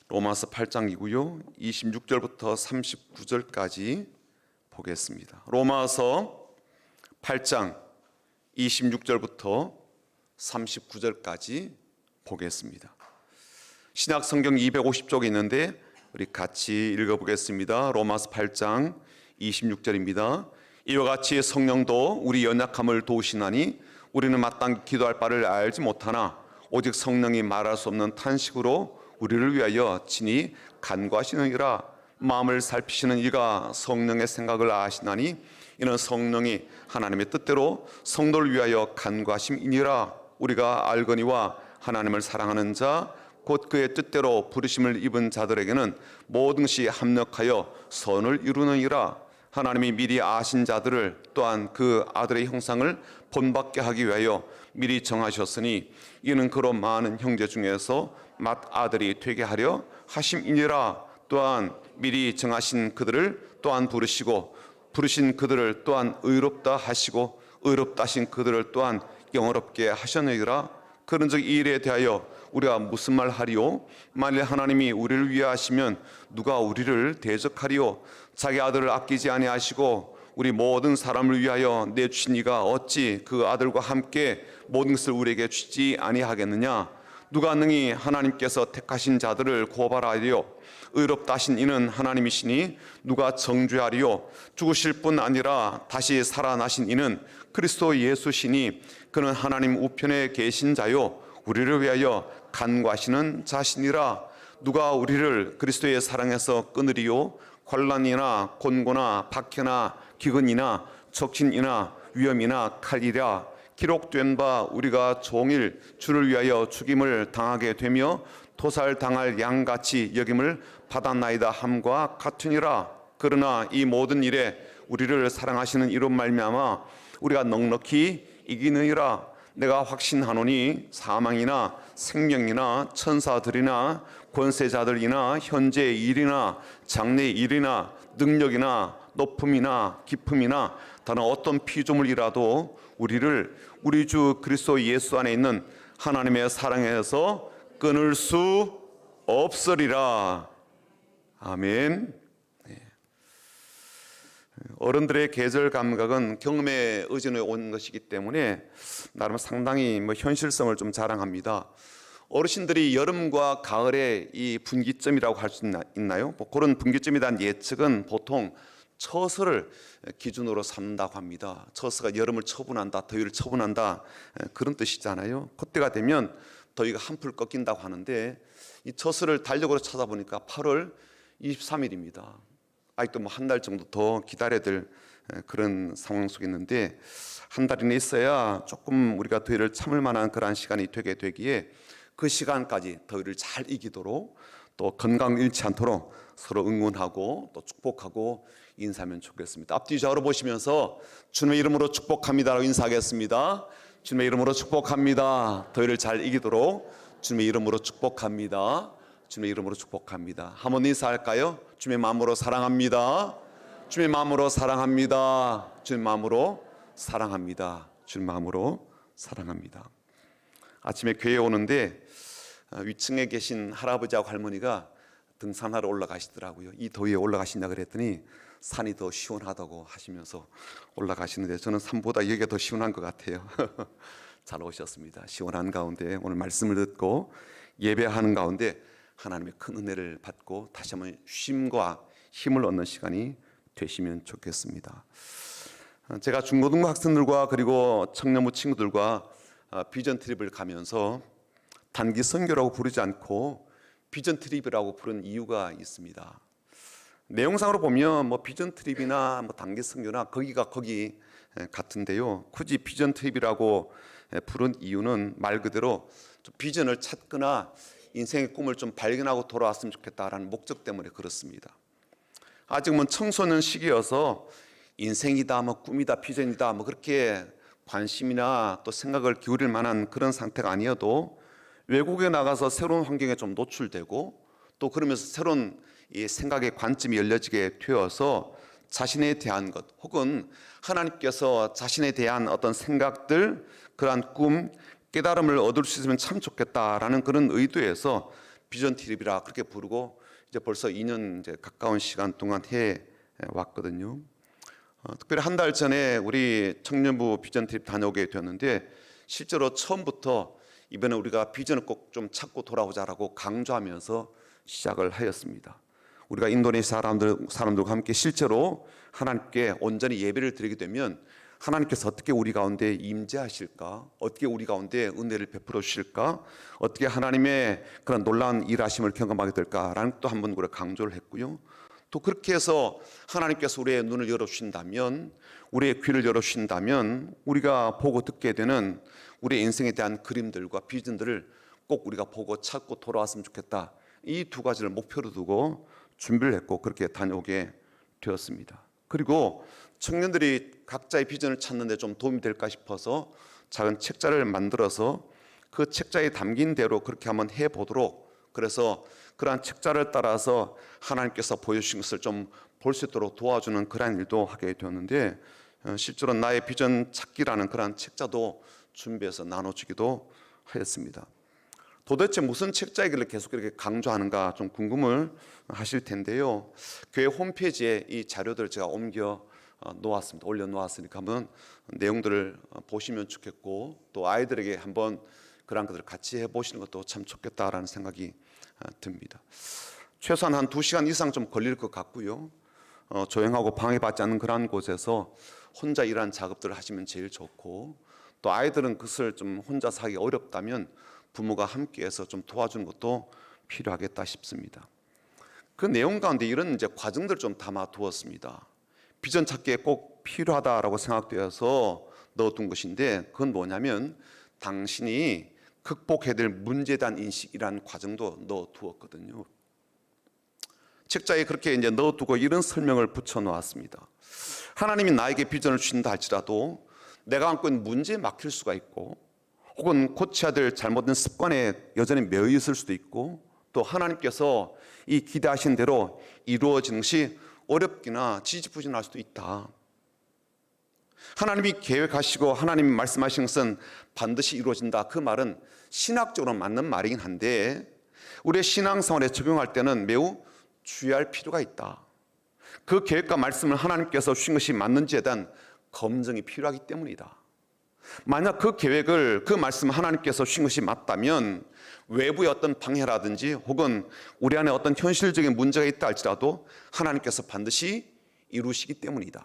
로마서 8장이고요. 26절부터 39절까지 보겠습니다. 로마서 8장 26절부터 39절까지 보겠습니다. 신약 성경 250쪽이 있는데 우리 같이 읽어보겠습니다. 로마서 8장 26절입니다. 이와 같이 성령도 우리 연약함을 도우시나니 우리는 마땅히 기도할 바를 알지 못하나 오직 성령이 말할 수 없는 탄식으로 우리를 위하여 친히 간구하시느니라. 마음을 살피시는 이가 성령의 생각을 아시나니 이는 성령이 하나님의 뜻대로 성도를 위하여 간구하심이니라. 우리가 알거니와 하나님을 사랑하는 자 곧 그의 뜻대로 부르심을 입은 자들에게는 모든 것이 합력하여 선을 이루느니라. 하나님이 미리 아신 자들을 또한 그 아들의 형상을 본받게 하기 위하여 미리 정하셨으니 이는 그로 많은 형제 중에서 맏아들이 되게 하려 하심이니라. 또한 미리 정하신 그들을 또한 부르시고 부르신 그들을 또한 의롭다 하시고 의롭다 하신 그들을 또한 영화롭게 하셨느니라. 그런즉 이 일에 대하여 우리가 무슨 말 하리요? 만일 하나님이 우리를 위하시면 누가 우리를 대적하리요? 자기 아들을 아끼지 아니하시고 우리 모든 사람을 위하여 내주신 이가 어찌 그 아들과 함께 모든 것을 우리에게 주지 아니하겠느냐? 누가 능히 하나님께서 택하신 자들을 고발하리요? 의롭다 하신 이는 하나님이시니 누가 정죄하리요? 죽으실 뿐 아니라 다시 살아나신 이는 그리스도 예수시니 그는 하나님 우편에 계신 자요 우리를 위하여 간구하시는 자신이라. 누가 우리를 그리스도의 사랑에서 끊으리요? 환난이나 곤고나 박해나 기근이나 적신이나 위험이나 칼이라. 기록된 바 우리가 종일 주를 위하여 죽임을 당하게 되며 도살당할 양같이 여김을 받았나이다 함과 같으니라. 그러나 이 모든 일에 우리를 사랑하시는 이로 말미암아 우리가 넉넉히 이기느니라. 내가 확신하노니 사망이나 생명이나 천사들이나 권세자들이나 현재의 일이나 장래의 일이나 능력이나 높음이나 깊음이나 다른 어떤 피조물이라도 우리를 우리 주 그리스도 예수 안에 있는 하나님의 사랑에서 끊을 수 없으리라. 아멘. 어른들의 계절 감각은 경험에 의존해 온 것이기 때문에 나름 상당히 현실성을 좀 자랑합니다. 어르신들이 여름과 가을에 이 분기점이라고 할 수 있나요? 그런 분기점에 대한 예측은 보통 처서를 기준으로 삼는다고 합니다. 처서가 여름을 처분한다, 더위를 처분한다 그런 뜻이잖아요. 그때가 되면 더위가 한풀 꺾인다고 하는데 이 처서를 달력으로 찾아보니까 8월 23일입니다. 아직도 한 달 정도 더 기다려야 될 그런 상황 속에 있는데 한 달이나 있어야 조금 우리가 더위를 참을 만한 그러한 시간이 되기에 그 시간까지 더위를 잘 이기도록 또 건강 잃지 않도록 서로 응원하고 또 축복하고 인사하면 좋겠습니다. 앞뒤 좌우로 보시면서 주님의 이름으로 축복합니다라고 인사하겠습니다. 주님의 이름으로 축복합니다. 더위를 잘 이기도록 주님의 이름으로 축복합니다. 주님의 이름으로 축복합니다. 한번 인사할까요? 주님의 마음으로 사랑합니다. 주님의 마음으로 사랑합니다. 주님의 마음으로 사랑합니다. 주님의 마음으로 사랑합니다. 아침에 교회에 오는데 위층에 계신 할아버지하고 할머니가 등산하러 올라가시더라고요. 이 더위에 올라가신다 그랬더니 산이 더 시원하다고 하시면서 올라가시는데 저는 산보다 여기가 더 시원한 것 같아요. 잘 오셨습니다. 시원한 가운데 오늘 말씀을 듣고 예배하는 가운데 하나님의 큰 은혜를 받고 다시 한번 쉼과 힘을 얻는 시간이 되시면 좋겠습니다. 제가 중고등부 학생들과 그리고 청년부 친구들과 비전 트립을 가면서 단기 선교라고 부르지 않고 비전 트립이라고 부른 이유가 있습니다. 내용상으로 보면 비전 트립이나 단기 선교나 거기가 거기 같은데요. 굳이 비전 트립이라고 부른 이유는 말 그대로 비전을 찾거나 인생의 꿈을 좀 발견하고 돌아왔으면 좋겠다라는 목적 때문에 그렇습니다. 아직은 청소년 시기여서 인생이다, 꿈이다, 비전이다, 그렇게 관심이나 또 생각을 기울일 만한 그런 상태가 아니어도 외국에 나가서 새로운 환경에 좀 노출되고 또 그러면서 새로운 이 생각의 관점이 열려지게 되어서 자신에 대한 것 혹은 하나님께서 자신에 대한 어떤 생각들, 그러한 꿈, 깨달음을 얻을 수 있으면 참 좋겠다라는 그런 의도에서 비전 트립이라 그렇게 부르고 이제 벌써 2년 이제 가까운 시간 동안 해 왔거든요. 특별히 한 달 전에 우리 청년부 비전 트립 다녀오게 되었는데 실제로 처음부터 이번에 우리가 비전을 꼭 좀 찾고 돌아오자라고 강조하면서 시작을 하였습니다. 우리가 인도네시아 사람들과 함께 실제로 하나님께 온전히 예배를 드리게 되면 하나님께서 어떻게 우리 가운데 임재하실까? 어떻게 우리 가운데 은혜를 베풀어 주실까? 어떻게 하나님의 그런 놀라운 일하심을 경험하게 될까라는 또 한 번 우리가 강조를 했고요. 또 그렇게 해서 하나님께서 우리의 눈을 열어주신다면, 우리의 귀를 열어주신다면 우리가 보고 듣게 되는 우리의 인생에 대한 그림들과 비전들을 꼭 우리가 보고 찾고 돌아왔으면 좋겠다. 이 두 가지를 목표로 두고 준비를 했고 그렇게 다녀오게 되었습니다. 그리고 청년들이 각자의 비전을 찾는 데 좀 도움이 될까 싶어서 작은 책자를 만들어서 그 책자에 담긴 대로 그렇게 한번 해보도록, 그래서 그러한 책자를 따라서 하나님께서 보여주신 것을 좀 볼 수 있도록 도와주는 그러한 일도 하게 되었는데, 실제로 나의 비전 찾기라는 그러한 책자도 준비해서 나눠주기도 하였습니다. 도대체 무슨 책자이길래 계속 이렇게 강조하는가 좀 궁금을 하실 텐데요. 교회 홈페이지에 이 자료들을 제가 옮겨 놓았습니다. 올려놓았으니까 한번 내용들을 보시면 좋겠고, 또 아이들에게 한번 그런 것들을 같이 해보시는 것도 참 좋겠다라는 생각이 듭니다. 최소한 한 2시간 이상 좀 걸릴 것 같고요. 조용하고 방해받지 않는 그런 곳에서 혼자 일하는 작업들을 하시면 제일 좋고, 또 아이들은 그것을 좀 혼자서 하기 어렵다면 부모가 함께해서 좀 도와주는 것도 필요하겠다 싶습니다. 그 내용 가운데 이런 이제 과정들을 좀 담아 두었습니다. 비전 찾기에 꼭 필요하다라고 생각되어서 넣어둔 것인데, 그건 뭐냐면 당신이 극복해야 될 문제에 대한 인식이라는 과정도 넣어두었거든요. 책자에 그렇게 이제 넣어두고 이런 설명을 붙여 놓았습니다. 하나님이 나에게 비전을 주신다 할지라도 내가 안고 있는 문제에 막힐 수가 있고, 혹은 고쳐야 될 잘못된 습관에 여전히 매여 있을 수도 있고, 또 하나님께서 이 기대하신 대로 이루어지는 것이 어렵기나 지지부진할 수도 있다. 하나님이 계획하시고 하나님이 말씀하신 것은 반드시 이루어진다. 그 말은 신학적으로 맞는 말이긴 한데 우리의 신앙생활에 적용할 때는 매우 주의할 필요가 있다. 그 계획과 말씀을 하나님께서 주신 것이 맞는지에 대한 검증이 필요하기 때문이다. 만약 그 계획을, 그 말씀을 하나님께서 주신 것이 맞다면 외부의 어떤 방해라든지 혹은 우리 안에 어떤 현실적인 문제가 있다 할지라도 하나님께서 반드시 이루시기 때문이다.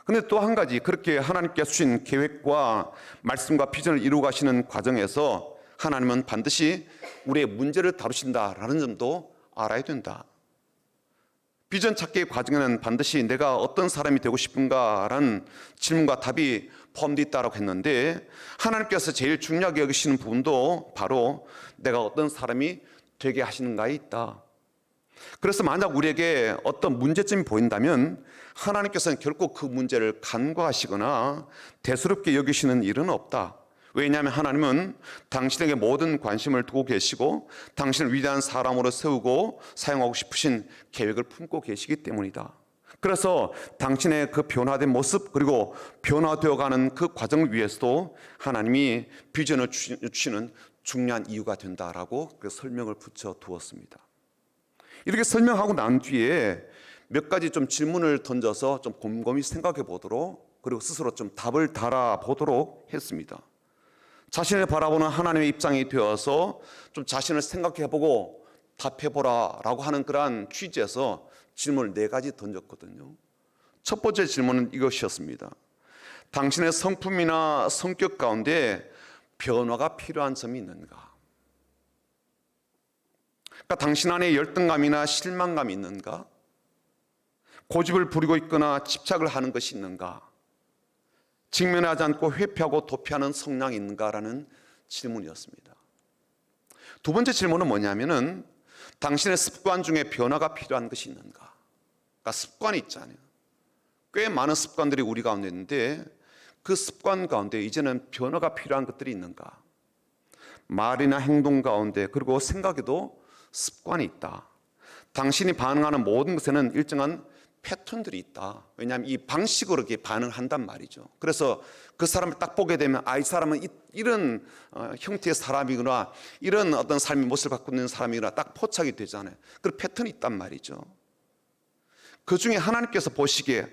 그런데 또 한 가지, 그렇게 하나님께서 주신 계획과 말씀과 비전을 이루어 가시는 과정에서 하나님은 반드시 우리의 문제를 다루신다라는 점도 알아야 된다. 비전 찾기의 과정에는 반드시 내가 어떤 사람이 되고 싶은가라는 질문과 답이 포함되어 있다고 했는데, 하나님께서 제일 중요하게 여기시는 부분도 바로 내가 어떤 사람이 되게 하시는가에 있다. 그래서 만약 우리에게 어떤 문제점이 보인다면 하나님께서는 결코 그 문제를 간과하시거나 대수롭게 여기시는 일은 없다. 왜냐하면 하나님은 당신에게 모든 관심을 두고 계시고 당신을 위대한 사람으로 세우고 사용하고 싶으신 계획을 품고 계시기 때문이다. 그래서 당신의 그 변화된 모습, 그리고 변화되어가는 그 과정을 위해서도 하나님이 비전을 주시는 중요한 이유가 된다라고 그 설명을 붙여 두었습니다. 이렇게 설명하고 난 뒤에 몇 가지 좀 질문을 던져서 좀 곰곰이 생각해 보도록, 그리고 스스로 좀 답을 달아보도록 했습니다. 자신을 바라보는 하나님의 입장이 되어서 좀 자신을 생각해보고 답해보라라고 하는 그러한 취지에서 질문을 4가지 던졌거든요. 첫 번째 질문은 이것이었습니다. 당신의 성품이나 성격 가운데 변화가 필요한 점이 있는가? 그러니까 당신 안에 열등감이나 실망감이 있는가? 고집을 부리고 있거나 집착을 하는 것이 있는가? 직면하지 않고 회피하고 도피하는 성향이 있는가라는 질문이었습니다. 두 번째 질문은 뭐냐면은 당신의 습관 중에 변화가 필요한 것이 있는가? 그러니까 습관이 있잖아요. 꽤 많은 습관들이 우리 가운데 있는데 그 습관 가운데 이제는 변화가 필요한 것들이 있는가? 말이나 행동 가운데, 그리고 생각에도 습관이 있다. 당신이 반응하는 모든 것에는 일정한 패턴들이 있다. 왜냐하면 이 방식으로 이렇게 반응한단 말이죠. 그래서 그 사람을 딱 보게 되면 이 사람은 이런 형태의 사람이구나, 이런 어떤 삶의 모습을 갖고 있는 사람이구나 딱 포착이 되잖아요. 그런 패턴이 있단 말이죠. 그 중에 하나님께서 보시기에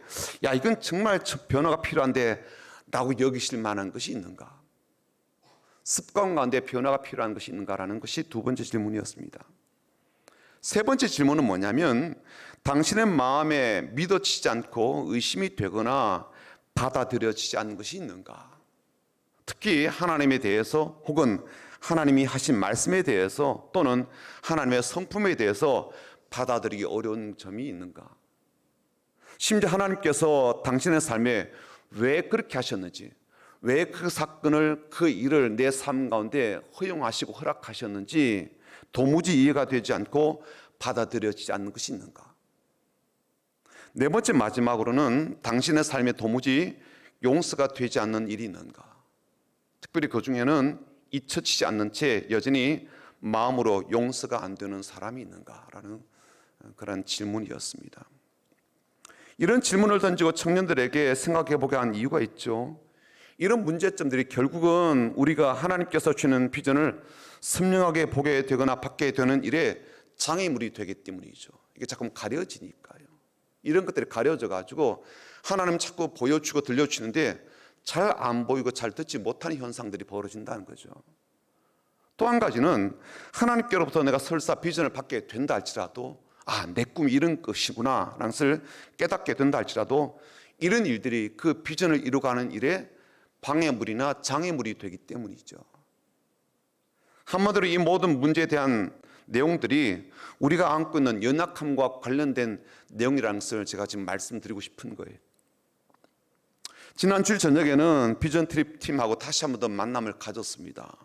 이건 정말 변화가 필요한데 라고 여기실 만한 것이 있는가? 습관 가운데 변화가 필요한 것이 있는가라는 것이 두 번째 질문이었습니다. 세 번째 질문은 뭐냐면 당신의 마음에 믿어지지 않고 의심이 되거나 받아들여지지 않는 것이 있는가? 특히 하나님에 대해서 혹은 하나님이 하신 말씀에 대해서 또는 하나님의 성품에 대해서 받아들이기 어려운 점이 있는가? 심지어 하나님께서 당신의 삶에 왜 그렇게 하셨는지, 왜 그 사건을, 그 일을 내 삶 가운데 허용하시고 허락하셨는지 도무지 이해가 되지 않고 받아들여지지 않는 것이 있는가? 네 번째 마지막으로는 당신의 삶에 도무지 용서가 되지 않는 일이 있는가? 특별히 그 중에는 잊혀지지 않는 채 여전히 마음으로 용서가 안 되는 사람이 있는가라는 그런 질문이었습니다. 이런 질문을 던지고 청년들에게 생각해 보게 한 이유가 있죠. 이런 문제점들이 결국은 우리가 하나님께서 주는 비전을 선명하게 보게 되거나 받게 되는 일에 장애물이 되기 때문이죠. 이게 자꾸 가려지니까요. 이런 것들이 가려져 가지고 하나님 자꾸 보여주고 들려주는데 잘 안 보이고 잘 듣지 못하는 현상들이 벌어진다는 거죠. 또 한 가지는 하나님께로부터 내가 설사 비전을 받게 된다 할지라도 내 꿈이 이런 것이구나 라는 것을 깨닫게 된다 할지라도 이런 일들이 그 비전을 이루어가는 일에 방해물이나 장애물이 되기 때문이죠. 한마디로 이 모든 문제에 대한 내용들이 우리가 안고 있는 연약함과 관련된 내용이라는 것을 제가 지금 말씀드리고 싶은 거예요. 지난 주일 저녁에는 비전 트립 팀하고 다시 한번 더 만남을 가졌습니다.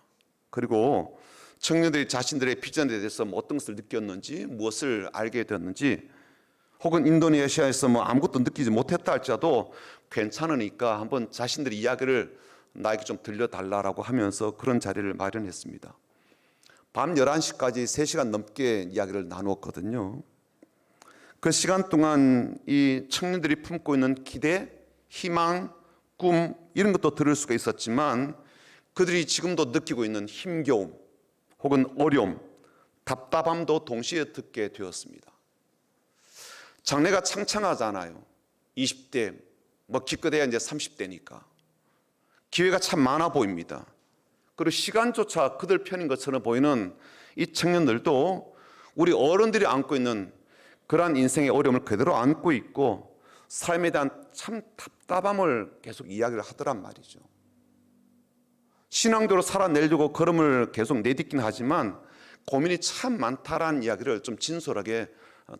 그리고 청년들이 자신들의 비전에 대해서 어떤 것을 느꼈는지, 무엇을 알게 되었는지, 혹은 인도네시아에서 아무것도 느끼지 못했다 할지라도 괜찮으니까 한번 자신들의 이야기를 나에게 좀 들려달라고 하면서 그런 자리를 마련했습니다. 밤 11시까지 3시간 넘게 이야기를 나누었거든요. 그 시간 동안 이 청년들이 품고 있는 기대, 희망, 꿈 이런 것도 들을 수가 있었지만 그들이 지금도 느끼고 있는 힘겨움 혹은 어려움, 답답함도 동시에 듣게 되었습니다. 장래가 창창하잖아요. 20대, 기껏해야 이제 30대니까. 기회가 참 많아 보입니다. 그리고 시간조차 그들 편인 것처럼 보이는 이 청년들도 우리 어른들이 안고 있는 그러한 인생의 어려움을 그대로 안고 있고 삶에 대한 참 답답함을 계속 이야기를 하더란 말이죠. 신앙대로 살아내려고 걸음을 계속 내딛긴 하지만 고민이 참 많다라는 이야기를 좀 진솔하게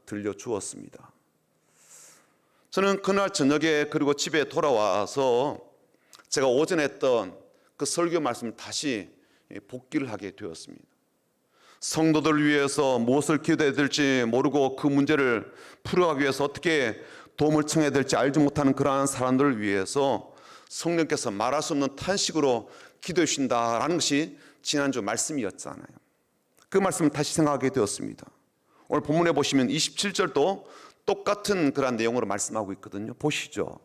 들려주었습니다. 저는 그날 저녁에 그리고 집에 돌아와서 제가 오전에 했던 그 설교 말씀을 다시 복기를 하게 되었습니다. 성도들을 위해서 무엇을 기도해야 될지 모르고 그 문제를 풀어가기 위해서 어떻게 도움을 청해야 될지 알지 못하는 그러한 사람들을 위해서 성령께서 말할 수 없는 탄식으로 기도해 주신다라는 것이 지난주 말씀이었잖아요. 그 말씀을 다시 생각하게 되었습니다. 오늘 본문에 보시면 27절도 똑같은 그런 내용으로 말씀하고 있거든요. 보시죠.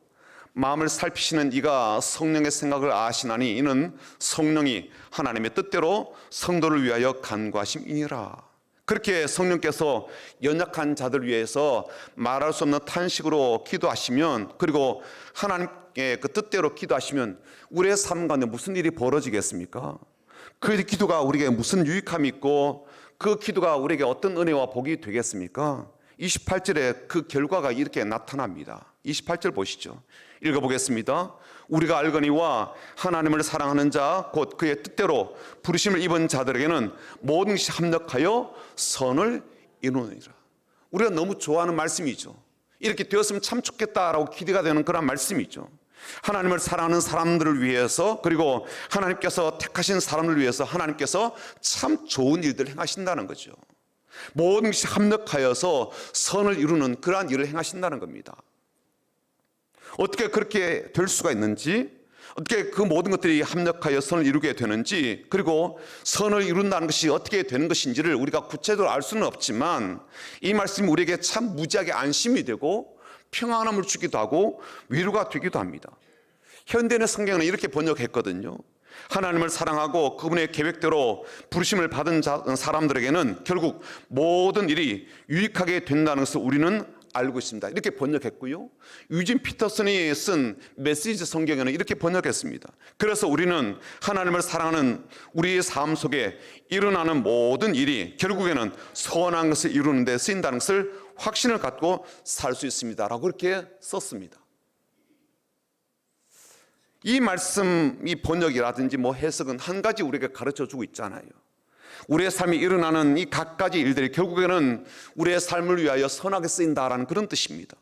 마음을 살피시는 이가 성령의 생각을 아시나니 이는 성령이 하나님의 뜻대로 성도를 위하여 간구하심이니라. 그렇게 성령께서 연약한 자들 위해서 말할 수 없는 탄식으로 기도하시면, 그리고 하나님의 그 뜻대로 기도하시면 우리의 삶 가운데 무슨 일이 벌어지겠습니까? 그 기도가 우리에게 무슨 유익함이 있고 그 기도가 우리에게 어떤 은혜와 복이 되겠습니까? 28절에 그 결과가 이렇게 나타납니다. 28절 보시죠. 읽어보겠습니다. 우리가 알거니와 하나님을 사랑하는 자 곧 그의 뜻대로 부르심을 입은 자들에게는 모든 것이 합력하여 선을 이루느니라. 우리가 너무 좋아하는 말씀이죠. 이렇게 되었으면 참 좋겠다라고 기대가 되는 그런 말씀이죠. 하나님을 사랑하는 사람들을 위해서, 그리고 하나님께서 택하신 사람을 위해서 하나님께서 참 좋은 일들을 행하신다는 거죠. 모든 것이 합력하여서 선을 이루는 그러한 일을 행하신다는 겁니다. 어떻게 그렇게 될 수가 있는지, 어떻게 그 모든 것들이 합력하여 선을 이루게 되는지, 그리고 선을 이룬다는 것이 어떻게 되는 것인지를 우리가 구체적으로 알 수는 없지만 이 말씀이 우리에게 참 무지하게 안심이 되고 평안함을 주기도 하고 위로가 되기도 합니다. 현대의 성경은 이렇게 번역했거든요. 하나님을 사랑하고 그분의 계획대로 부르심을 받은 사람들에게는 결국 모든 일이 유익하게 된다는 것을 우리는 알고 있습니다. 이렇게 번역했고요. 유진 피터슨이 쓴 메시지 성경에는 이렇게 번역했습니다. 그래서 우리는 하나님을 사랑하는 우리의 삶 속에 일어나는 모든 일이 결국에는 선한 것을 이루는 데 쓰인다는 것을 확신을 갖고 살 수 있습니다 라고 그렇게 썼습니다. 이 말씀, 이 번역이라든지 해석은 한 가지 우리에게 가르쳐주고 있잖아요. 우리의 삶이 일어나는 이 각가지 일들이 결국에는 우리의 삶을 위하여 선하게 쓰인다라는 그런 뜻입니다.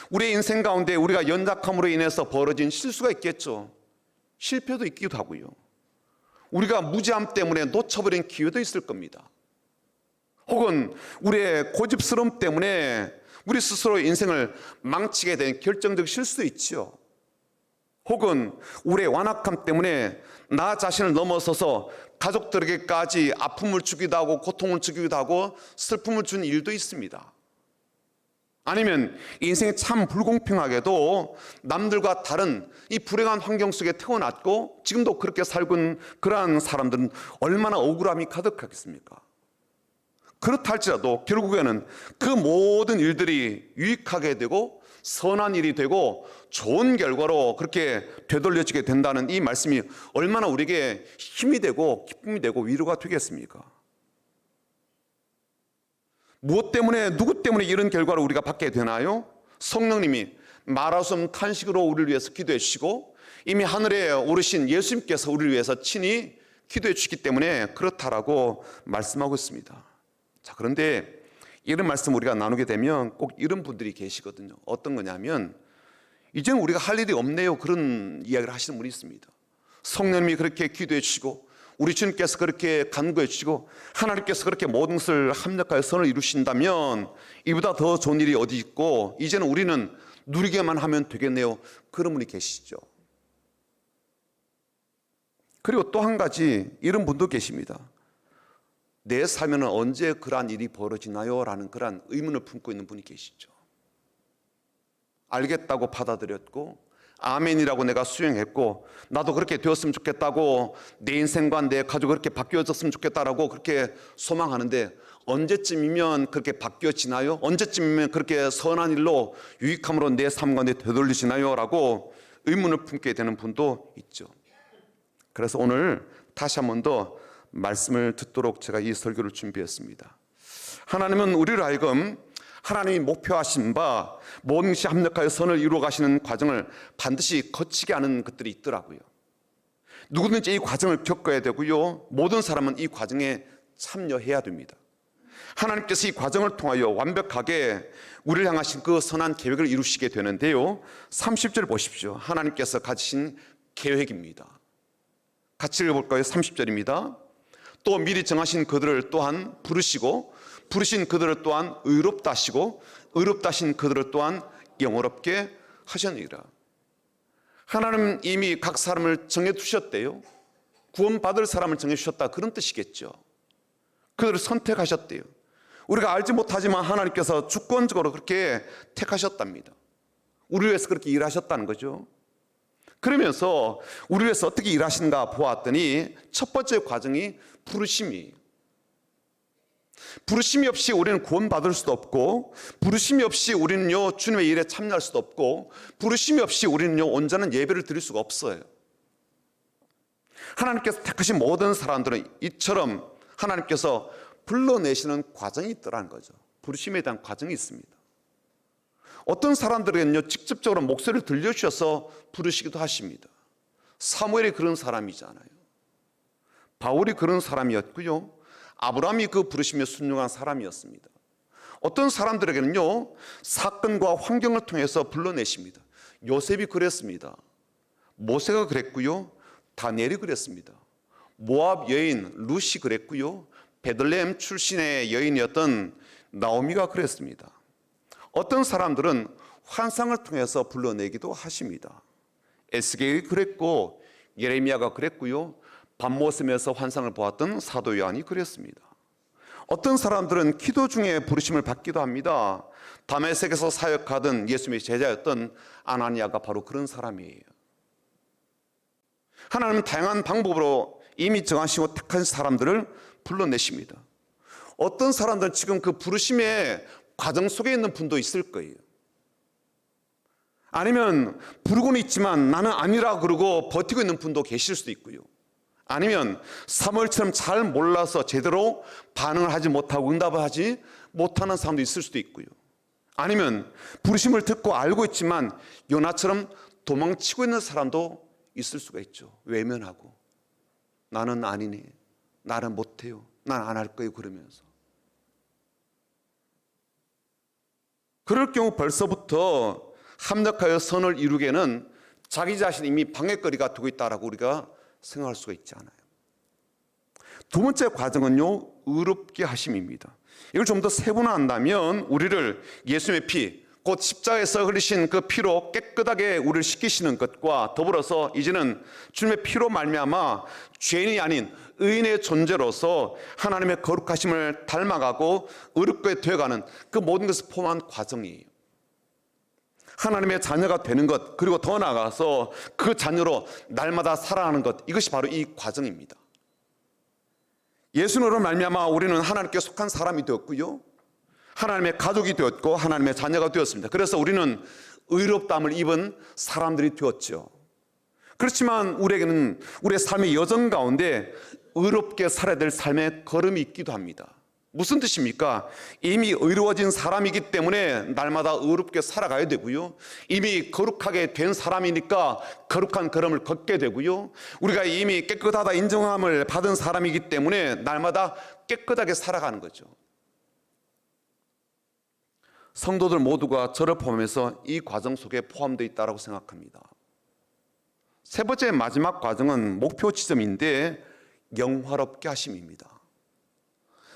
우리의 인생 가운데 우리가 연약함으로 인해서 벌어진 실수가 있겠죠. 실패도 있기도 하고요. 우리가 무지함 때문에 놓쳐버린 기회도 있을 겁니다. 혹은 우리의 고집스러움 때문에 우리 스스로 인생을 망치게 된 결정적 실수도 있죠. 혹은 우리의 완악함 때문에 나 자신을 넘어서서 가족들에게까지 아픔을 주기도 하고 고통을 주기도 하고 슬픔을 준 일도 있습니다. 아니면 인생이 참 불공평하게도 남들과 다른 이 불행한 환경 속에 태어났고 지금도 그렇게 살고 있는 그러한 사람들은 얼마나 억울함이 가득하겠습니까? 그렇다 할지라도 결국에는 그 모든 일들이 유익하게 되고 선한 일이 되고 좋은 결과로 그렇게 되돌려지게 된다는 이 말씀이 얼마나 우리에게 힘이 되고 기쁨이 되고 위로가 되겠습니까? 무엇 때문에 누구 때문에 이런 결과를 우리가 받게 되나요? 성령님이 말할 수 없는 탄식으로 우리를 위해서 기도해 주시고 이미 하늘에 오르신 예수님께서 우리를 위해서 친히 기도해 주시기 때문에 그렇다라고 말씀하고 있습니다. 자, 그런데 이런 말씀 우리가 나누게 되면 꼭 이런 분들이 계시거든요. 어떤 거냐면 이제는 우리가 할 일이 없네요. 그런 이야기를 하시는 분이 있습니다. 성령님이 그렇게 기도해 주시고 우리 주님께서 그렇게 간구해 주시고 하나님께서 그렇게 모든 것을 합력하여 선을 이루신다면 이보다 더 좋은 일이 어디 있고 이제는 우리는 누리게만 하면 되겠네요. 그런 분이 계시죠. 그리고 또 한 가지 이런 분도 계십니다. 내 삶에는 언제 그러한 일이 벌어지나요? 라는 그러한 의문을 품고 있는 분이 계시죠. 알겠다고 받아들였고 아멘이라고 내가 수용했고 나도 그렇게 되었으면 좋겠다고 내 인생과 내 가족이 그렇게 바뀌어졌으면 좋겠다라고 그렇게 소망하는데 언제쯤이면 그렇게 바뀌어지나요? 언제쯤이면 그렇게 선한 일로 유익함으로 내 삶 가운데 되돌리시나요? 라고 의문을 품게 되는 분도 있죠. 그래서 오늘 다시 한 번 더 말씀을 듣도록 제가 이 설교를 준비했습니다. 하나님은 우리를 하여금 하나님이 목표하신 바 모든 것이 합력하여 선을 이루어 가시는 과정을 반드시 거치게 하는 것들이 있더라고요. 누구든지 이 과정을 겪어야 되고요. 모든 사람은 이 과정에 참여해야 됩니다. 하나님께서 이 과정을 통하여 완벽하게 우리를 향하신 그 선한 계획을 이루시게 되는데요. 30절 보십시오. 하나님께서 가지신 계획입니다. 같이 읽어볼까요? 30절입니다. 또 미리 정하신 그들을 또한 부르시고 부르신 그들을 또한 의롭다 하시고 의롭다 하신 그들을 또한 영원롭게 하셨느니라. 하나님은 이미 각 사람을 정해두셨대요. 구원받을 사람을 정해주셨다 그런 뜻이겠죠. 그들을 선택하셨대요. 우리가 알지 못하지만 하나님께서 주권적으로 그렇게 택하셨답니다. 우리 위해서 그렇게 일하셨다는 거죠. 그러면서 우리 위해서 어떻게 일하신가 보았더니 첫 번째 과정이 부르심이에요. 부르심이 없이 우리는 구원받을 수도 없고 부르심이 없이 우리는요 주님의 일에 참여할 수도 없고 부르심이 없이 우리는요 온전한 예배를 드릴 수가 없어요. 하나님께서 택하신 모든 사람들은 이처럼 하나님께서 불러내시는 과정이 있더라는 거죠. 부르심에 대한 과정이 있습니다. 어떤 사람들에게는요 직접적으로 목소리를 들려주셔서 부르시기도 하십니다. 사무엘이 그런 사람이잖아요. 바울이 그런 사람이었고요. 아브라함이 그 부르심에 순종한 사람이었습니다. 어떤 사람들에게는요 사건과 환경을 통해서 불러내십니다. 요셉이 그랬습니다. 모세가 그랬고요. 다니엘이 그랬습니다. 모압 여인 룻이 그랬고요. 베들레헴 출신의 여인이었던 나오미가 그랬습니다. 어떤 사람들은 환상을 통해서 불러내기도 하십니다. 에스겔이 그랬고 예레미야가 그랬고요. 밤모섬에서 환상을 보았던 사도 요한이 그랬습니다. 어떤 사람들은 기도 중에 부르심을 받기도 합니다. 다메섹에서 사역하던 예수님의 제자였던 아나니아가 바로 그런 사람이에요. 하나님은 다양한 방법으로 이미 정하시고 택한 사람들을 불러내십니다. 어떤 사람들은 지금 그 부르심의 과정 속에 있는 분도 있을 거예요. 아니면 부르고는 있지만 나는 아니라 그러고 버티고 있는 분도 계실 수도 있고요. 아니면 사무엘처럼 잘 몰라서 제대로 반응을 하지 못하고 응답을 하지 못하는 사람도 있을 수도 있고요. 아니면 부르심을 듣고 알고 있지만 요나처럼 도망치고 있는 사람도 있을 수가 있죠. 외면하고 나는 아니네, 나는 못해요, 난 안 할 거예요 그러면서. 그럴 경우 벌써부터 합력하여 선을 이루기에는 자기 자신이 이미 방해거리가 되고 있다라고 우리가 생각할 수가 있지 않아요. 두 번째 과정은요, 의롭게 하심입니다. 이걸 좀 더 세분화한다면 우리를 예수님의 피, 곧 십자가에서 흘리신 그 피로 깨끗하게 우리를 씻기시는 것과 더불어서 이제는 주님의 피로 말미암아 죄인이 아닌 의인의 존재로서 하나님의 거룩하심을 닮아가고 의롭게 되어가는 그 모든 것을 포함한 과정이에요. 하나님의 자녀가 되는 것, 그리고 더 나아가서 그 자녀로 날마다 살아가는 것, 이것이 바로 이 과정입니다. 예수님으로 말미암아 우리는 하나님께 속한 사람이 되었고요, 하나님의 가족이 되었고 하나님의 자녀가 되었습니다. 그래서 우리는 의롭다함을 입은 사람들이 되었죠. 그렇지만 우리에게는 우리의 삶의 여정 가운데 의롭게 살아야 될 삶의 걸음이 있기도 합니다. 무슨 뜻입니까? 이미 의로워진 사람이기 때문에 날마다 의롭게 살아가야 되고요, 이미 거룩하게 된 사람이니까 거룩한 걸음을 걷게 되고요, 우리가 이미 깨끗하다 인정함을 받은 사람이기 때문에 날마다 깨끗하게 살아가는 거죠. 성도들 모두가 저를 포함해서 이 과정 속에 포함되어 있다고 생각합니다. 세 번째 마지막 과정은 목표 지점인데 영화롭게 하심입니다.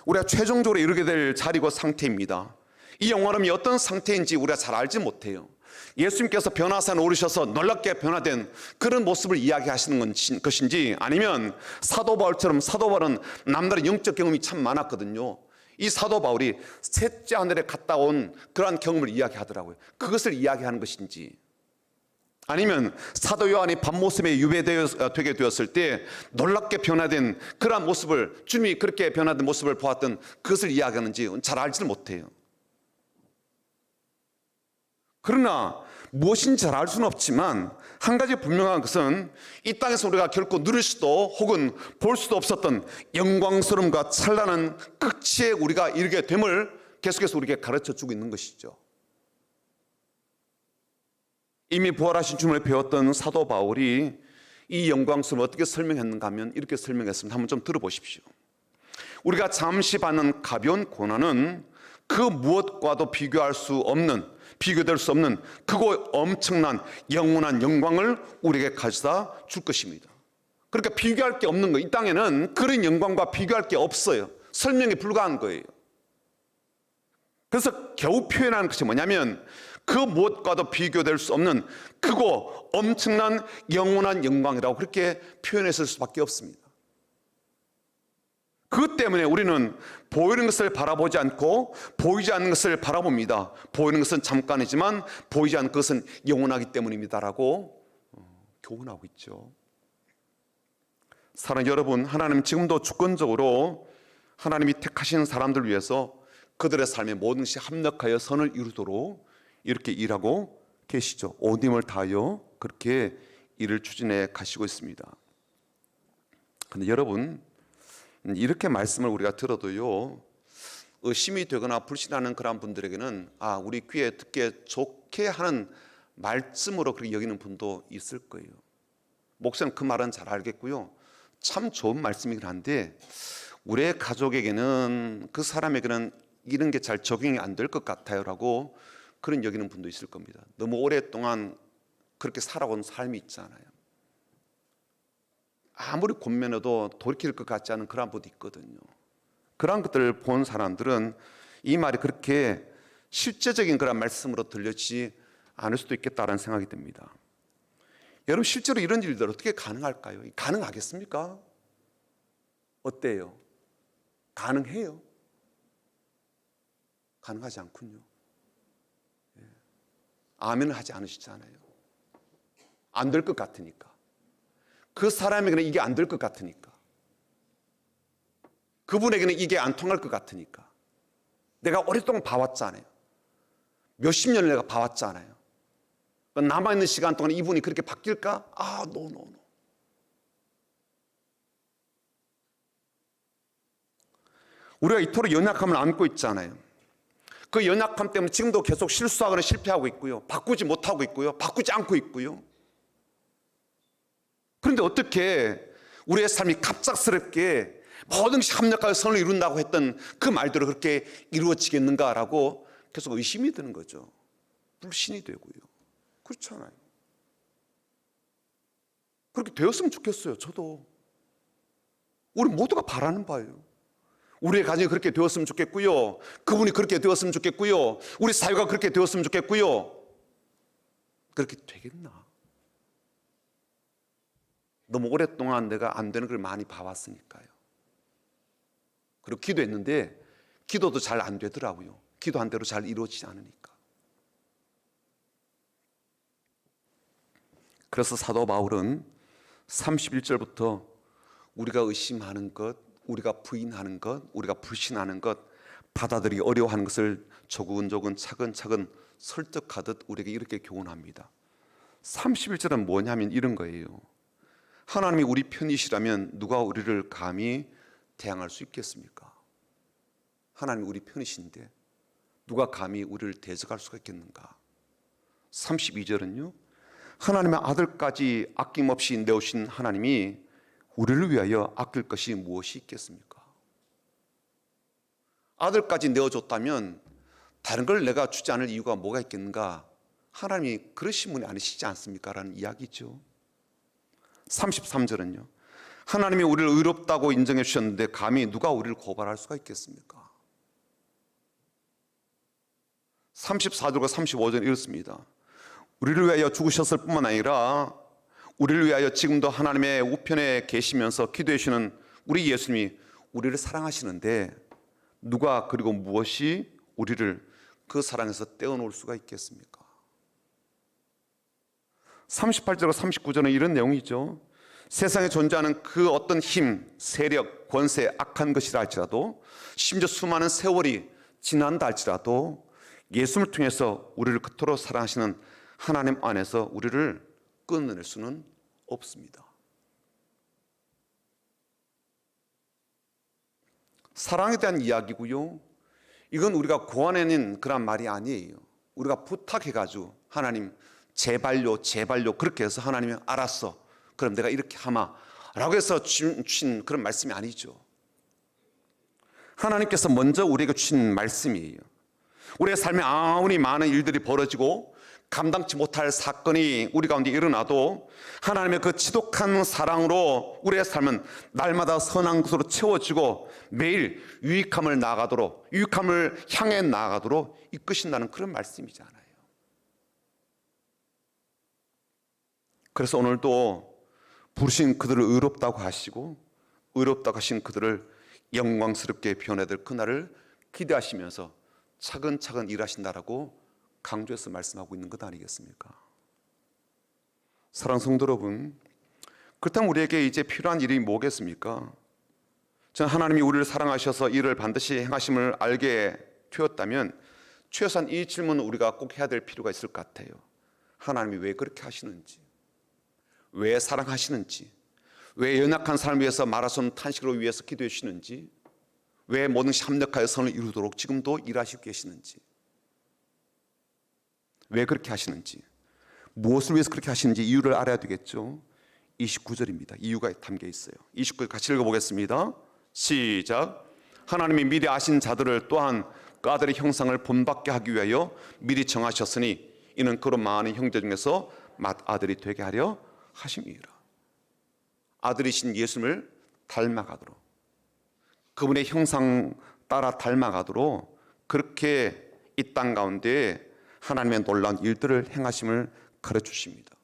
우리가 최종적으로 이르게 될 자리고 상태입니다. 이 영화로움이 어떤 상태인지 우리가 잘 알지 못해요. 예수님께서 변화산에 오르셔서 놀랍게 변화된 그런 모습을 이야기하시는 것인지, 아니면 사도 바울처럼, 사도 바울은 남다른 영적 경험이 참 많았거든요. 이 사도 바울이 셋째 하늘에 갔다 온 그러한 경험을 이야기하더라고요. 그것을 이야기하는 것인지, 아니면 사도 요한이 밤모습에 유배되게 되었을 때 놀랍게 변화된 그러한 모습을, 주님이 그렇게 변화된 모습을 보았던 그것을 이야기하는지 잘 알지는 못해요. 그러나 무엇인지 잘 알 수는 없지만 한 가지 분명한 것은 이 땅에서 우리가 결코 누릴 수도 혹은 볼 수도 없었던 영광스러움과 찬란한 극치에 우리가 이르게 됨을 계속해서 우리에게 가르쳐주고 있는 것이죠. 이미 부활하신 주님을 배웠던 사도 바울이 이 영광스러움을 어떻게 설명했는가 하면 이렇게 설명했습니다. 한번 좀 들어보십시오. 우리가 잠시 받는 가벼운 고난은 그 무엇과도 비교될 수 없는 크고 엄청난 영원한 영광을 우리에게 가져다 줄 것입니다. 그러니까 비교할 게 없는 거예요. 이 땅에는 그런 영광과 비교할 게 없어요. 설명이 불가한 거예요. 그래서 겨우 표현하는 것이 뭐냐면 그 무엇과도 비교될 수 없는 크고 엄청난 영원한 영광이라고 그렇게 표현했을 수밖에 없습니다. 그것 때문에 우리는 보이는 것을 바라보지 않고 보이지 않는 것을 바라봅니다. 보이는 것은 잠깐이지만 보이지 않는 것은 영원하기 때문입니다라고 교훈하고 있죠. 사랑하는 여러분, 하나님 지금도 주권적으로 하나님이 택하신 사람들 위해서 그들의 삶의 모든 것이 합력하여 선을 이루도록 이렇게 일하고 계시죠. 온 힘을 다하여 그렇게 일을 추진해 가시고 있습니다. 그런데 여러분, 이렇게 말씀을 우리가 들어도요, 의심이 되거나 불신하는 그런 분들에게는 우리 귀에 듣기에 좋게 하는 말씀으로 그렇게 여기는 분도 있을 거예요. 목사는 그 말은 잘 알겠고요, 참 좋은 말씀이긴 한데 우리의 가족에게는, 그 사람에게는 이런 게 잘 적용이 안 될 것 같아요라고 그런 여기는 분도 있을 겁니다. 너무 오랫동안 그렇게 살아온 삶이 있잖아요. 아무리 권면해도 돌이킬 것 같지 않은 그런 분도 있거든요. 그런 것들을 본 사람들은 이 말이 그렇게 실제적인 그런 말씀으로 들려지지 않을 수도 있겠다라는 생각이 듭니다. 여러분, 실제로 이런 일들 어떻게 가능할까요? 가능하겠습니까? 어때요? 가능해요? 가능하지 않군요. 아멘을 하지 않으시잖아요. 안 될 것 같으니까. 그 사람에게는 이게 안 될 것 같으니까. 그분에게는 이게 안 통할 것 같으니까. 내가 오랫동안 봐왔잖아요. 몇십 년을 내가 봐왔잖아요. 남아있는 시간 동안 이분이 그렇게 바뀔까? 노. 우리가 이토록 연약함을 안고 있잖아요. 그 연약함 때문에 지금도 계속 실수하거나 실패하고 있고요. 바꾸지 못하고 있고요. 바꾸지 않고 있고요. 그런데 어떻게 우리의 삶이 갑작스럽게 모든 것이 합력하여 선을 이룬다고 했던 그 말대로 그렇게 이루어지겠는가라고 계속 의심이 드는 거죠. 불신이 되고요. 그렇잖아요. 그렇게 되었으면 좋겠어요. 저도. 우리 모두가 바라는 바예요. 우리의 가정이 그렇게 되었으면 좋겠고요. 그분이 그렇게 되었으면 좋겠고요. 우리 사회가 그렇게 되었으면 좋겠고요. 그렇게 되겠나? 너무 오랫동안 내가 안 되는 걸 많이 봐왔으니까요. 그리고 기도했는데 기도도 잘 안 되더라고요. 기도한 대로 잘 이루어지지 않으니까. 그래서 사도 바울은 31절부터 우리가 의심하는 것, 우리가 부인하는 것, 우리가 불신하는 것, 받아들이기 어려워하는 것을 조근조근 차근차근 설득하듯 우리에게 이렇게 교훈합니다. 31절은 뭐냐면 이런 거예요. 하나님이 우리 편이시라면 누가 우리를 감히 대항할 수 있겠습니까? 하나님이 우리 편이신데 누가 감히 우리를 대적할 수가 있겠는가? 32절은요. 하나님의 아들까지 아낌없이 내오신 하나님이 우리를 위하여 아낄 것이 무엇이 있겠습니까? 아들까지 내어줬다면 다른 걸 내가 주지 않을 이유가 뭐가 있겠는가? 하나님이 그러신 분이 아니시지 않습니까? 라는 이야기죠. 33절은요. 하나님이 우리를 의롭다고 인정해 주셨는데 감히 누가 우리를 고발할 수가 있겠습니까? 34절과 35절은 이렇습니다. 우리를 위하여 죽으셨을 뿐만 아니라 우리를 위하여 지금도 하나님의 우편에 계시면서 기도해 주시는 우리 예수님이 우리를 사랑하시는데 누가 그리고 무엇이 우리를 그 사랑에서 떼어놓을 수가 있겠습니까? 38절과 39절은 이런 내용이죠. 세상에 존재하는 그 어떤 힘, 세력, 권세, 악한 것이라 할지라도 심지어 수많은 세월이 지난다 할지라도 예수님을 통해서 우리를 그토록 사랑하시는 하나님 안에서 우리를 끊어낼 수는 없습니다. 사랑에 대한 이야기고요. 이건 우리가 고안해낸 그런 말이 아니에요. 우리가 부탁해가지고 하나님 제발요 그렇게 해서 하나님이 알았어. 그럼 내가 이렇게 하마 라고 해서 주신 그런 말씀이 아니죠. 하나님께서 먼저 우리에게 주신 말씀이에요. 우리의 삶에 아무리 많은 일들이 벌어지고 감당치 못할 사건이 우리 가운데 일어나도 하나님의 그 지독한 사랑으로 우리의 삶은 날마다 선한 것으로 채워지고 매일 유익함을 향해 나아가도록 이끄신다는 그런 말씀이잖아요. 그래서 오늘도 부르신 그들을 의롭다고 하시고 의롭다고 하신 그들을 영광스럽게 변해될 그날을 기대하시면서 차근차근 일하신다라고 강조해서 말씀하고 있는 것 아니겠습니까? 사랑하는 성도 여러분, 그렇다면 우리에게 이제 필요한 일이 뭐겠습니까? 저는 하나님이 우리를 사랑하셔서 이를 반드시 행하심을 알게 되었다면 최소한 이 질문을 우리가 꼭 해야 될 필요가 있을 것 같아요. 하나님이 왜 그렇게 하시는지, 왜 사랑하시는지, 왜 연약한 사람을 위해서 마라손 탄식으로 위해서 기도해 주시는지, 왜 모든 것이 합력하여 선을 이루도록 지금도 일하시고 계시는지, 왜 그렇게 하시는지, 무엇을 위해서 그렇게 하시는지 이유를 알아야 되겠죠. 29절입니다. 이유가 담겨 있어요. 29절 같이 읽어보겠습니다. 시작. 하나님이 미리 아신 자들을 또한 그 아들의 형상을 본받게 하기 위하여 미리 정하셨으니 이는 그런 많은 형제 중에서 맏아들이 되게 하려 하심이라. 아들이신 예수님을 닮아가도록, 그분의 형상 따라 닮아가도록 그렇게 이 땅 가운데 하나님의 놀라운 일들을 행하심을 가르쳐주십니다.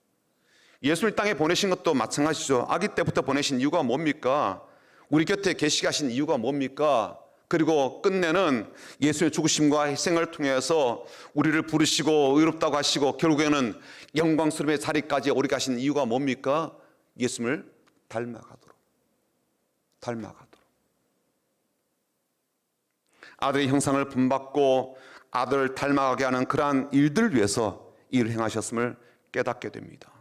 예수를 땅에 보내신 것도 마찬가지죠. 아기 때부터 보내신 이유가 뭡니까? 우리 곁에 계시게 하신 이유가 뭡니까? 그리고 끝내는 예수의 죽으심과 희생을 통해서 우리를 부르시고 의롭다고 하시고 결국에는 영광스러움의 자리까지 오르게 하신 이유가 뭡니까? 예수님을 닮아가도록. 아들의 형상을 본받고 아들을 닮아가게 하는 그러한 일들을 위해서 일을 행하셨음을 깨닫게 됩니다.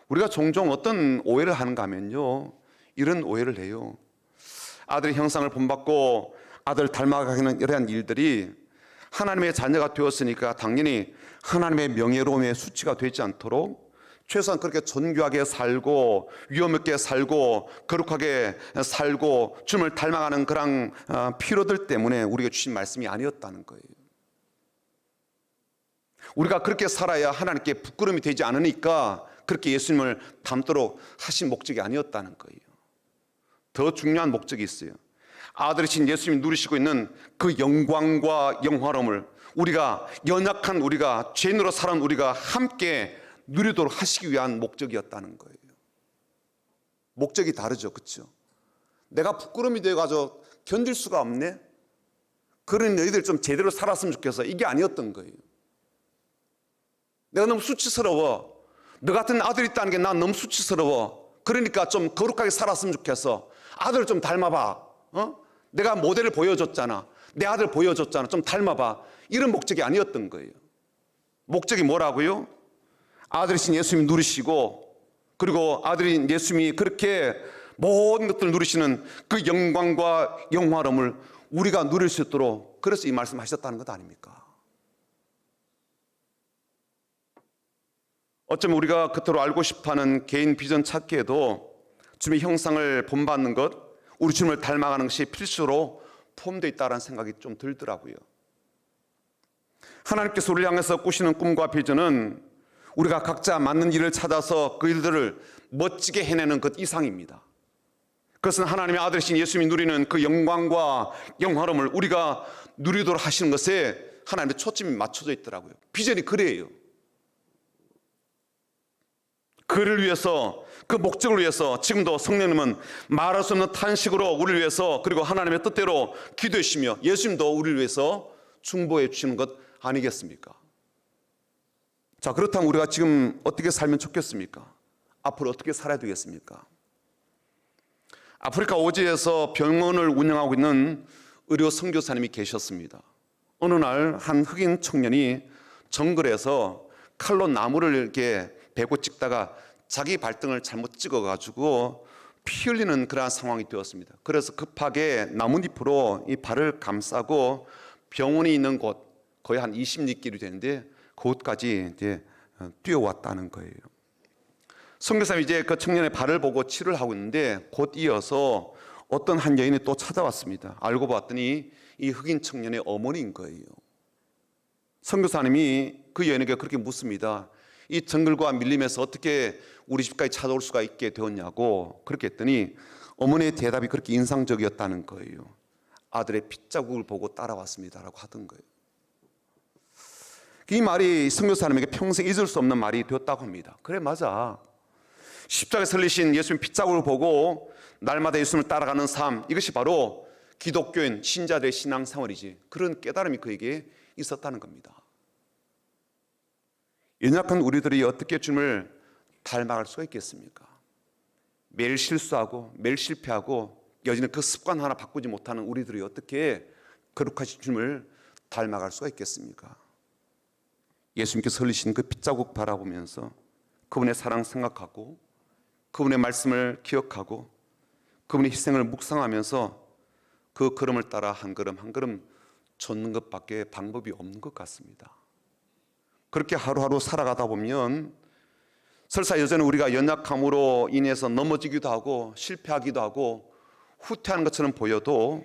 우리가 종종 어떤 오해를 하는가 하면요, 이런 오해를 해요. 아들의 형상을 본받고 아들을 닮아가는 이러한 일들이 하나님의 자녀가 되었으니까 당연히 하나님의 명예로움의 수치가 되지 않도록 최소한 그렇게 존귀하게 살고 위험 있게 살고 거룩하게 살고 주님을 닮아가는 그런 필요들 때문에 우리가 주신 말씀이 아니었다는 거예요. 우리가 그렇게 살아야 하나님께 부끄러움이 되지 않으니까 그렇게 예수님을 닮도록 하신 목적이 아니었다는 거예요. 더 중요한 목적이 있어요. 아들이신 예수님이 누리시고 있는 그 영광과 영화로움을 우리가 연약한 우리가 죄인으로 살아온 우리가 함께 누리도록 하시기 위한 목적이었다는 거예요. 목적이 다르죠, 그렇죠? 내가 부끄러움이 되어가지고 견딜 수가 없네. 그런 너희들 좀 제대로 살았으면 좋겠어. 이게 아니었던 거예요. 내가 너무 수치스러워. 너 같은 아들이 있다는 게 난 너무 수치스러워. 그러니까 좀 거룩하게 살았으면 좋겠어. 아들을 좀 닮아봐. 내가 모델을 보여줬잖아. 내 아들 보여줬잖아. 좀 닮아봐. 이런 목적이 아니었던 거예요. 목적이 뭐라고요? 아들이신 예수님이 누리시고 그리고 아들인 예수님이 그렇게 모든 것들을 누리시는 그 영광과 영화로움을 우리가 누릴 수 있도록 그래서 이 말씀 하셨다는 것 아닙니까? 어쩌면 우리가 그토록 알고 싶어하는 개인 비전 찾기에도 주님의 형상을 본받는 것, 우리 주님을 닮아가는 것이 필수로 포함되어 있다는 생각이 좀 들더라고요. 하나님께서 우리를 향해서 꾸시는 꿈과 비전은 우리가 각자 맞는 일을 찾아서 그 일들을 멋지게 해내는 것 이상입니다. 그것은 하나님의 아들이신 예수님이 누리는 그 영광과 영화로움을 우리가 누리도록 하시는 것에 하나님의 초점이 맞춰져 있더라고요. 비전이 그래요. 그를 위해서, 그 목적을 위해서 지금도 성령님은 말할 수 없는 탄식으로 우리를 위해서 그리고 하나님의 뜻대로 기도해 주시며 예수님도 우리를 위해서 중보해 주시는 것 아니겠습니까? 자, 그렇다면 우리가 지금 어떻게 살면 좋겠습니까? 앞으로 어떻게 살아야 되겠습니까? 아프리카 오지에서 병원을 운영하고 있는 의료 선교사님이 계셨습니다. 어느 날 한 흑인 청년이 정글에서 칼로 나무를 이렇게 베고 찍다가 자기 발등을 잘못 찍어가지고 피 흘리는 그러한 상황이 되었습니다. 그래서 급하게 나뭇잎으로 이 발을 감싸고 병원이 있는 곳, 거의 한 20리길이 되는데 그곳까지 이제 뛰어왔다는 거예요. 선교사님이 이제 그 청년의 발을 보고 치료를 하고 있는데 곧 이어서 어떤 한 여인이 또 찾아왔습니다. 알고 봤더니 이 흑인 청년의 어머니인 거예요. 선교사님이 그 여인에게 그렇게 묻습니다. 이 정글과 밀림에서 어떻게 우리 집까지 찾아올 수가 있게 되었냐고 그렇게 했더니 어머니의 대답이 그렇게 인상적이었다는 거예요. 아들의 핏자국을 보고 따라왔습니다라고 하던 거예요. 이 말이 선교사님에게 평생 잊을 수 없는 말이 되었다고 합니다. 그래, 맞아. 십자가에 설리신 예수님 핏자국을 보고 날마다 예수님을 따라가는 삶, 이것이 바로 기독교인 신자들의 신앙생활이지. 그런 깨달음이 그에게 있었다는 겁니다. 연약한 우리들이 어떻게 주님을 닮아갈 수가 있겠습니까? 매일 실수하고 매일 실패하고 여전히 그 습관 하나 바꾸지 못하는 우리들이 어떻게 거룩하신 주님을 닮아갈 수가 있겠습니까? 예수님께서 흘리신 그 핏자국 바라보면서 그분의 사랑 생각하고 그분의 말씀을 기억하고 그분의 희생을 묵상하면서 그 걸음을 따라 한 걸음 한 걸음 좇는 것밖에 방법이 없는 것 같습니다. 그렇게 하루하루 살아가다 보면 설사 여전히 우리가 연약함으로 인해서 넘어지기도 하고 실패하기도 하고 후퇴하는 것처럼 보여도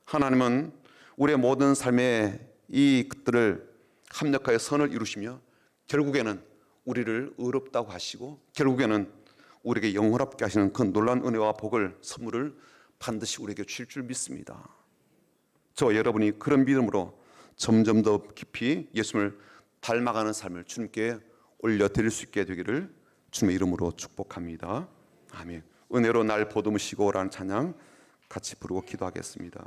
하나님은 우리의 모든 삶에 이 것들을 합력하여 선을 이루시며 결국에는 우리를 의롭다고 하시고 결국에는 우리에게 영원롭게 하시는 그 놀라운 은혜와 복을 선물을 반드시 우리에게 주실 줄 믿습니다. 저와 여러분이 그런 믿음으로 점점 더 깊이 예수님을 닮아가는 삶을 주님께 올려드릴 수 있게 되기를 주님의 이름으로 축복합니다. 아멘. 은혜로 날 보듬으시고라는 찬양 같이 부르고 기도하겠습니다.